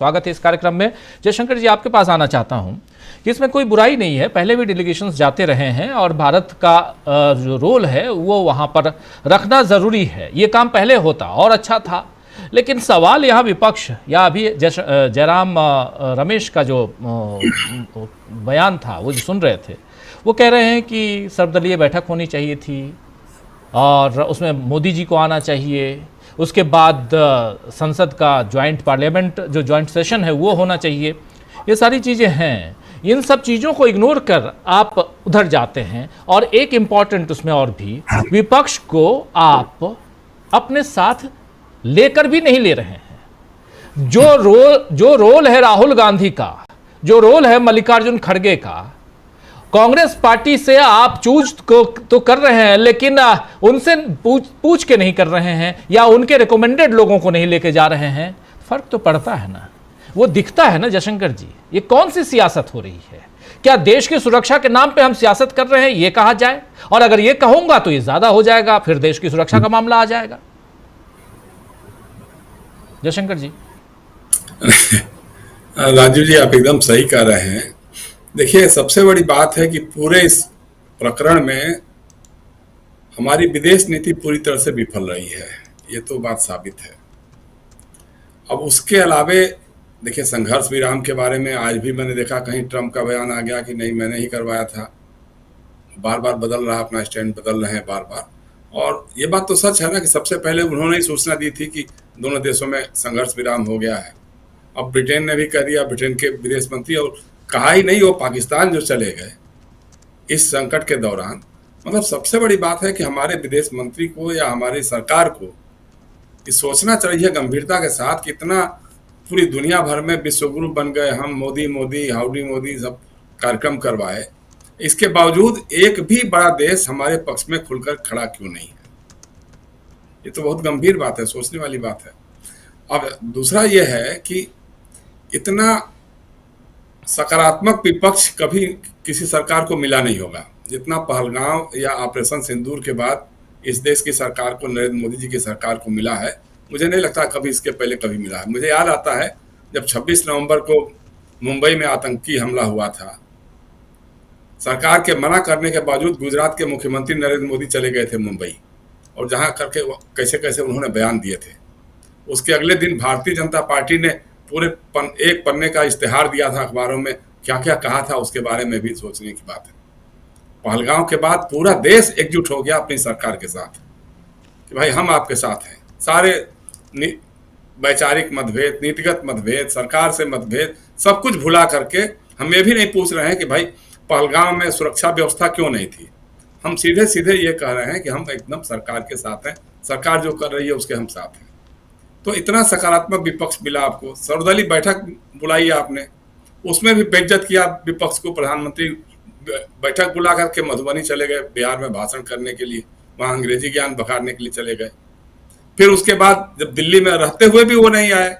स्वागत है इस कार्यक्रम में। जयशंकर जी, आपके पास आना चाहता हूं कि इसमें कोई बुराई नहीं है, पहले भी डेलीगेशंस जाते रहे हैं और भारत का जो रोल है वो वहां पर रखना ज़रूरी है। ये काम पहले होता और अच्छा था, लेकिन सवाल यहाँ विपक्ष या अभी जयराम रमेश का जो बयान था वो जो सुन रहे थे, वो कह रहे हैं कि सर्वदलीय बैठक होनी चाहिए थी और उसमें मोदी जी को आना चाहिए, उसके बाद संसद का ज्वाइंट पार्लियामेंट जो ज्वाइंट सेशन है वो होना चाहिए। ये सारी चीज़ें हैं, इन सब चीज़ों को इग्नोर कर आप उधर जाते हैं। और एक इम्पॉर्टेंट उसमें और भी, विपक्ष को आप अपने साथ लेकर भी नहीं ले रहे हैं। जो रोल है राहुल गांधी का, जो रोल है मल्लिकार्जुन खड़गे का, कांग्रेस पार्टी से आप चूज को तो कर रहे हैं, लेकिन उनसे पूछ के नहीं कर रहे हैं या उनके रिकमेंडेड लोगों को नहीं लेके जा रहे हैं। फर्क तो पड़ता है ना, वो दिखता है ना जयशंकर जी। ये कौन सी सियासत हो रही है? क्या देश की सुरक्षा के नाम पे हम सियासत कर रहे हैं ये कहा जाए? और अगर ये कहूंगा तो ये ज्यादा हो जाएगा, फिर देश की सुरक्षा का मामला आ जाएगा। जयशंकर जी। राजू जी, आप एकदम सही कह रहे हैं। देखिए, सबसे बड़ी बात है कि पूरे इस प्रकरण में हमारी विदेश नीति पूरी तरह से विफल रही है, ये तो बात साबित है। अब उसके अलावे देखिए, संघर्ष विराम के बारे में आज भी मैंने देखा कहीं ट्रंप का बयान आ गया कि नहीं मैंने ही करवाया था। बार बार बदल रहा, अपना स्टैंड बदल रहे हैं बार बार। और ये बात तो सच है ना कि सबसे पहले उन्होंने ही सूचना दी थी कि दोनों देशों में संघर्ष विराम हो गया है। अब ब्रिटेन ने भी कर दिया, ब्रिटेन के विदेश मंत्री, और कहा ही नहीं वो पाकिस्तान जो चले गए इस संकट के दौरान। मतलब सबसे बड़ी बात है कि हमारे विदेश मंत्री को या हमारी सरकार को ये सोचना चाहिए गंभीरता के साथ कि इतना पूरी दुनिया भर में विश्वगुरु बन गए हम, मोदी मोदी हाउडी मोदी सब कार्यक्रम करवाए, इसके बावजूद एक भी बड़ा देश हमारे पक्ष में खुलकर खड़ा क्यों नहीं है? ये तो बहुत गंभीर बात है, सोचने वाली बात है। अब दूसरा ये है कि इतना सकारात्मक विपक्ष कभी किसी सरकार को मिला नहीं होगा जितना पहलगांव या ऑपरेशन सिंदूर के बाद इस देश की सरकार को, नरेंद्र मोदी जी की सरकार को मिला है। मुझे नहीं लगता कभी इसके पहले कभी मिला है। मुझे याद आता है जब 26 नवंबर को मुंबई में आतंकी हमला हुआ था, सरकार के मना करने के बावजूद गुजरात के मुख्यमंत्री नरेंद्र मोदी चले गए थे मुंबई, और जहां करके कैसे कैसे उन्होंने बयान दिए थे। उसके अगले दिन भारतीय जनता पार्टी ने पूरे एक पन्ने का इश्तेहार दिया था अखबारों में, क्या क्या कहा था उसके बारे में भी सोचने की बात है। पहलगांव के बाद पूरा देश एकजुट हो गया अपनी सरकार के साथ कि भाई हम आपके साथ हैं। सारे वैचारिक मतभेद, नीतिगत मतभेद, सरकार से मतभेद, सब कुछ भुला करके हम ये भी नहीं पूछ रहे हैं कि भाई पहलगांव में सुरक्षा व्यवस्था क्यों नहीं थी। हम सीधे सीधे ये कह रहे हैं कि हम एकदम सरकार के साथ हैं, सरकार जो कर रही है उसके हम साथ हैं। तो इतना सकारात्मक विपक्ष मिला आपको। सर्वदलीय बैठक बुलाई आपने, उसमें भी बेइज्जत किया विपक्ष को। प्रधानमंत्री बैठक बुला करके मधुबनी चले गए बिहार में भाषण करने के लिए, वहाँ अंग्रेजी ज्ञान बखारने के लिए चले गए। फिर उसके बाद जब दिल्ली में रहते हुए भी वो नहीं आए,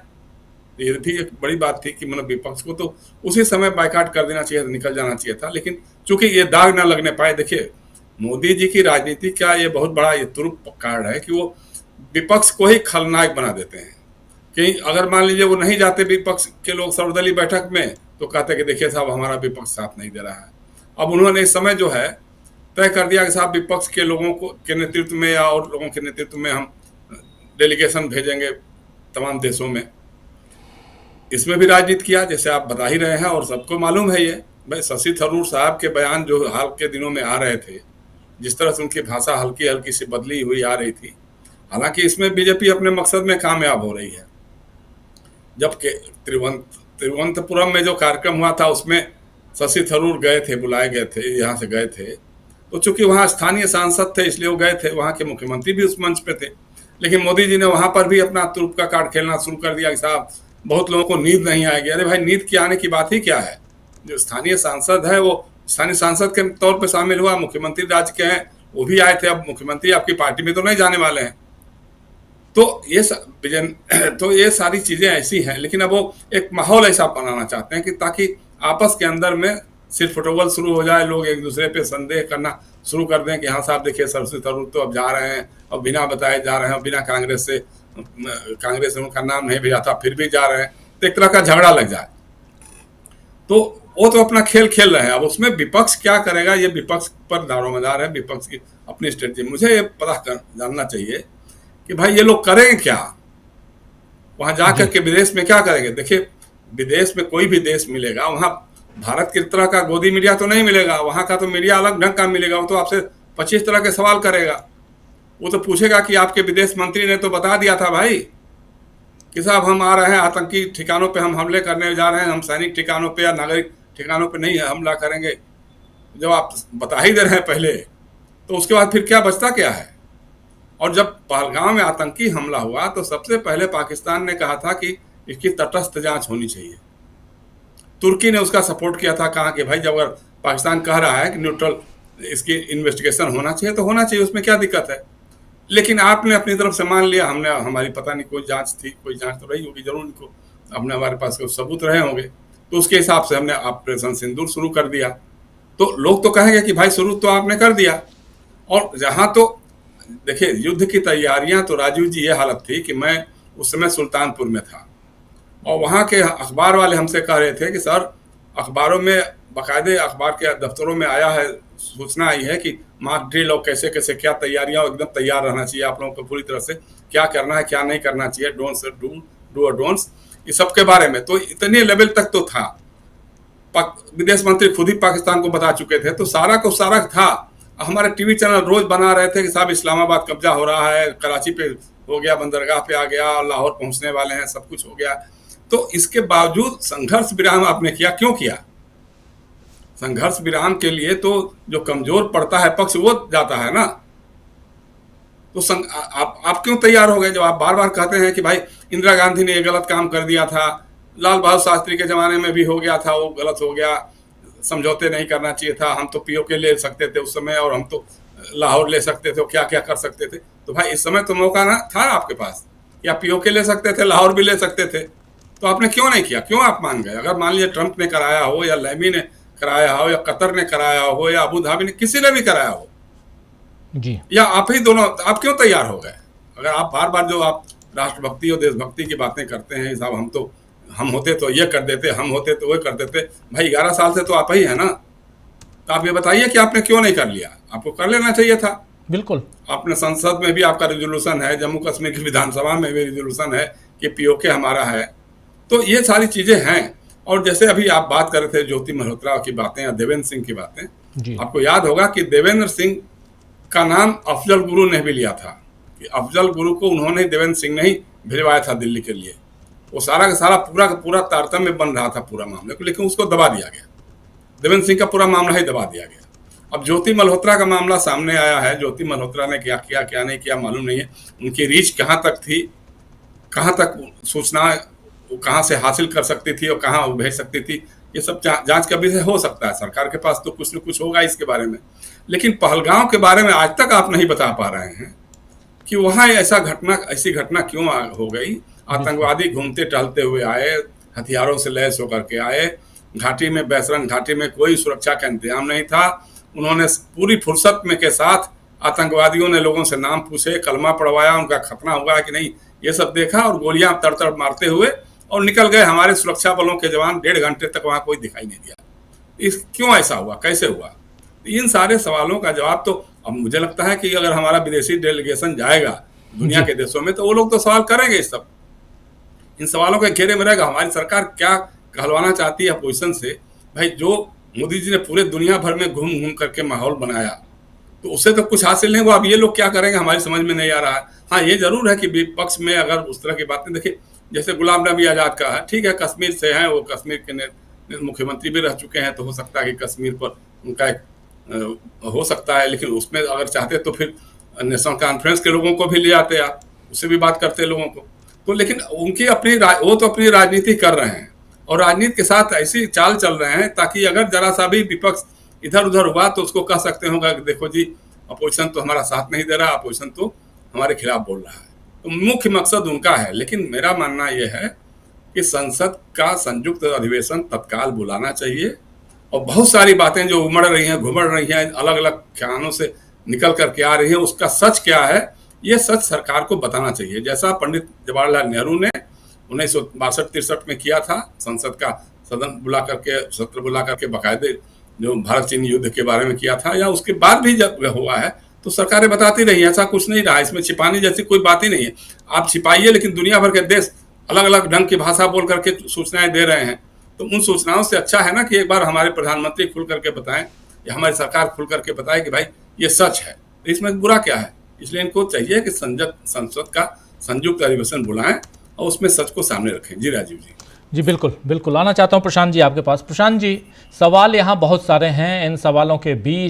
ये भी एक बड़ी बात थी कि मतलब विपक्ष को तो उसी समय बाइकाट कर देना चाहिए था, निकल जाना चाहिए था। लेकिन चूंकि ये दाग ना लगने पाए, देखिए मोदी जी की राजनीति का ये बहुत बड़ा ये तुरुप कार्ड है कि वो विपक्ष को ही खलनायक बना देते हैं। कि अगर मान लीजिए वो नहीं जाते विपक्ष के लोग सर्वदलीय बैठक में, तो कहते कि देखिए साहब हमारा विपक्ष साथ नहीं दे रहा है। अब उन्होंने इस समय जो है तय कर दिया कि साहब विपक्ष के लोगों को के नेतृत्व में या और लोगों के नेतृत्व में हम डेलीगेशन भेजेंगे तमाम देशों में। इसमें भी राजनीति किया, जैसे आप बता ही रहे हैं और सबको मालूम है। ये भाई शशि थरूर साहब के बयान जो हाल के दिनों में आ रहे थे, जिस तरह से उनकी भाषा हल्की हल्की सी बदली हुई आ रही थी, हालांकि इसमें बीजेपी अपने मकसद में कामयाब हो रही है। जबकि तिरुवनंतपुरम में जो कार्यक्रम हुआ था उसमें शशि थरूर गए थे, बुलाए गए थे, यहाँ से गए थे, तो चूंकि वहाँ स्थानीय सांसद थे इसलिए वो गए थे, वहाँ के मुख्यमंत्री भी उस मंच पे थे। लेकिन मोदी जी ने वहाँ पर भी अपना तुरुप का कार्ड खेलना शुरू कर दिया कि साहब बहुत लोगों को नींद नहीं आएगी। अरे भाई, नींद की आने की बात ही क्या है? जो स्थानीय सांसद है वो स्थानीय सांसद के तौर पर शामिल हुआ, मुख्यमंत्री राज्य के हैं, वो भी आए थे। अब मुख्यमंत्री आपकी पार्टी में तो नहीं जाने वाले हैं। तो ये सारी चीजें ऐसी हैं। लेकिन अब वो एक माहौल ऐसा बनाना चाहते हैं कि ताकि आपस के अंदर में सिर्फ फुटबॉल शुरू हो जाए, लोग एक दूसरे पे संदेह करना शुरू कर दें कि हाँ साहब देखिए शशि थरूर तो अब जा रहे हैं, अब बिना बताए जा रहे हैं, बिना कांग्रेस से उनका नाम नहीं भेजा था फिर भी जा रहे हैं। तो एक तरह का झगड़ा लग जाए। तो वो तो अपना खेल खेल रहे हैं, अब उसमें विपक्ष क्या करेगा ये विपक्ष पर दारोमदार है, विपक्ष की अपनी स्ट्रेटजी। मुझे ये जानना चाहिए कि भाई ये लोग करेंगे क्या, वहां जाकर के विदेश में क्या करेंगे। देखिए विदेश में कोई भी देश मिलेगा, वहां भारत की तरह का गोदी मीडिया तो नहीं मिलेगा, वहां का तो मीडिया अलग ढंग का मिलेगा। वो तो आपसे 25 तरह के सवाल करेगा। वो तो पूछेगा कि आपके विदेश मंत्री ने तो बता दिया था भाई कि साहब हम आ रहे हैं, आतंकी ठिकानों पे हम हमले करने जा रहे हैं, हम सैनिक ठिकानों पे या नागरिक ठिकानों पे नहीं हमला करेंगे। जब आप बता ही दे रहे हैं पहले, तो उसके बाद फिर क्या बचता क्या है। और जब पहलगाम में आतंकी हमला हुआ तो सबसे पहले पाकिस्तान ने कहा था कि इसकी तटस्थ जांच होनी चाहिए। तुर्की ने उसका सपोर्ट किया था, कहा कि भाई जब अगर पाकिस्तान कह रहा है कि न्यूट्रल इसकी इन्वेस्टिगेशन होना चाहिए तो होना चाहिए, उसमें क्या दिक्कत है। लेकिन आपने अपनी तरफ से मान लिया, हमने हमारी पता नहीं कोई जांच थी, कोई जांच तो रही होगी जरूर, इनको हमने हमारे पास कुछ सबूत रहे होंगे, तो उसके हिसाब से हमने ऑपरेशन सिंदूर शुरू कर दिया। तो लोग तो कहेंगे कि भाई शुरू तो आपने कर दिया। और जहाँ तो देखिए युद्ध की तैयारियां, तो राजीव जी ये हालत थी कि मैं उस समय सुल्तानपुर में था और वहाँ के अखबार वाले हमसे कह रहे थे कि सर अखबारों में, बाकायदे अखबार के दफ्तरों में आया है, सूचना आई है कि मॉक ड्रिल और कैसे कैसे क्या तैयारियां, एकदम तैयार रहना चाहिए आप लोगों को पूरी तरह से, क्या करना है क्या नहीं करना चाहिए, डोंट्स डू और डोंट्स, इस सब के बारे में। तो इतने लेवल तक तो था, विदेश मंत्री खुद ही पाकिस्तान को बता चुके थे, तो सारा को सारा था। हमारे टीवी चैनल रोज बना रहे थे कि साहब इस्लामाबाद कब्जा हो रहा है, कराची पे हो गया, बंदरगाह पे आ गया, लाहौर पहुंचने वाले हैं, सब कुछ हो गया। तो इसके बावजूद संघर्ष विराम आपने किया, क्यों किया। संघर्ष विराम के लिए तो जो कमजोर पड़ता है पक्ष वो जाता है ना। तो आप क्यों तैयार हो गए जब आप बार बार कहते हैं कि भाई इंदिरा गांधी ने ये गलत काम कर दिया था, लाल बहादुर शास्त्री के जमाने में भी हो गया था, वो गलत हो गया, समझौते नहीं करना चाहिए था, हम तो पीओके ले सकते थे उस समय, और हम तो लाहौर ले सकते थे, क्या क्या कर सकते थे। तो भाई इस समय तो मौका ना था आपके पास, या पीओके ले सकते थे, लाहौर भी ले सकते थे, तो आपने क्यों नहीं किया, क्यों आप मान गए। अगर मान लीजिए ट्रंप ने कराया हो, या लेमी ने कराया हो, या कतर ने कराया हो, या अबू धाबी ने, किसी ने भी कराया हो जी, या आप ही दोनों, आप क्यों तैयार हो गए। अगर आप बार बार जो आप राष्ट्रभक्ति और देशभक्ति की बातें करते हैं, साहब हम होते तो ये कर देते, हम होते तो वो कर देते, भाई 11 साल से तो आप ही है ना। तो आप ये बताइए कि आपने क्यों नहीं कर लिया, आपको कर लेना चाहिए था। बिल्कुल। आपने संसद में भी आपका रिजोल्यूशन है, जम्मू कश्मीर की विधानसभा में भी रिजोल्यूशन है कि पीओके हमारा है। तो ये सारी चीजें हैं। और जैसे अभी आप बात कर रहे थे ज्योति मल्होत्रा की बातें या देवेंद्र सिंह की बातें, आपको याद होगा कि देवेंद्र सिंह का नाम अफजल गुरु ने भी लिया था, कि अफजल गुरु को उन्होंने देवेंद्र सिंह ने ही भिजवाया था दिल्ली के लिए। वो सारा का सारा पूरा का पूरा तारतम्य बन रहा था पूरा मामले को, लेकिन उसको दबा दिया गया, देवेंद्र सिंह का पूरा मामला ही दबा दिया गया। अब ज्योति मल्होत्रा का मामला सामने आया है, ज्योति मल्होत्रा ने क्या किया क्या नहीं किया मालूम नहीं है, उनकी रीच कहाँ तक थी, कहाँ तक सूचना कहाँ से हासिल कर सकती थी और कहाँ वो भेज सकती थी, ये सब जांच का विषय हो सकता है। सरकार के पास तो कुछ न कुछ होगा इसके बारे में। लेकिन पहलगाम के बारे में आज तक आप नहीं बता पा रहे हैं कि वहाँ ऐसी घटना क्यों हो गई। आतंकवादी घूमते टहलते हुए आए, हथियारों से लैस होकर के आए, घाटी में बैसरन घाटी में कोई सुरक्षा का इंतजाम नहीं था। उन्होंने पूरी फुर्सत में के साथ आतंकवादियों ने लोगों से नाम पूछे, कलमा पढ़वाया, उनका खतना हुआ कि नहीं ये सब देखा, और गोलियां तड़ मारते हुए और निकल गए। हमारे सुरक्षा बलों के जवान 1.5 घंटे तक वहां कोई दिखाई नहीं दिया। क्यों ऐसा हुआ, कैसे हुआ। इन सारे सवालों का जवाब तो अब मुझे लगता है कि अगर हमारा विदेशी डेलीगेशन जाएगा दुनिया के देशों में, तो वो लोग तो सवाल करेंगे, इस सब इन सवालों के घेरे में रहेगा। हमारी सरकार क्या कहलवाना चाहती है अपोजिशन से, भाई जो मोदी जी ने पूरे दुनिया भर में घूम घूम करके माहौल बनाया, तो उससे तो कुछ हासिल नहीं हुआ। अब ये लोग क्या करेंगे हमारी समझ में नहीं आ रहा है। हाँ ये जरूर है कि विपक्ष में अगर उस तरह की बातें, देखिए जैसे गुलाम नबी आजाद का है, ठीक है कश्मीर से हैं, वो कश्मीर के मुख्यमंत्री भी रह चुके हैं, तो हो सकता है कि कश्मीर पर उनका एक हो सकता है, लेकिन उसमें अगर चाहते तो फिर नेशनल कॉन्फ्रेंस के लोगों को भी ले आते, आप उससे भी बात करते लोगों को। तो लेकिन उनकी वो तो अपनी राजनीति कर रहे हैं, और राजनीति के साथ ऐसी चाल चल रहे हैं ताकि अगर जरा सा भी विपक्ष इधर उधर हुआ तो उसको कह सकते होगा कि देखो जी अपोजिशन तो हमारा साथ नहीं दे रहा, अपोजिशन तो हमारे खिलाफ बोल रहा है। तो मुख्य मकसद उनका है। लेकिन मेरा मानना यह है कि संसद का संयुक्त अधिवेशन तत्काल बुलाना चाहिए, और बहुत सारी बातें जो उमड़ रही हैं, घुमड़ रही हैं, अलग अलग खानों से निकल करके आ रही हैं, उसका सच क्या है, ये सच सरकार को बताना चाहिए। जैसा पंडित जवाहरलाल नेहरू ने 1962-63 में किया था, संसद का सत्र बुला करके बाकायदे जो भारत चीन युद्ध के बारे में किया था, या उसके बाद भी जब हुआ है तो सरकारें बताती रही, ऐसा कुछ नहीं रहा, इसमें छिपाने जैसी कोई बात ही नहीं है। आप छिपाइए, लेकिन दुनिया भर के देश अलग अलग ढंग की भाषा बोल करके सूचनाएं दे रहे हैं, तो उन सूचनाओं से अच्छा है ना कि एक बार हमारे प्रधानमंत्री खुल करके बताएं या हमारी सरकार खुल करके बताए कि भाई ये सच है, तो इसमें बुरा क्या है। इसलिए इनको चाहिए कि संसद का संयुक्त अधिवेशन बुलाएं और उसमें सच को सामने रखें। जी राजीव जी। जी बिल्कुल बिल्कुल, आना चाहता हूं प्रशांत जी आपके पास। प्रशांत जी, सवाल यहाँ बहुत सारे हैं, इन सवालों के बीच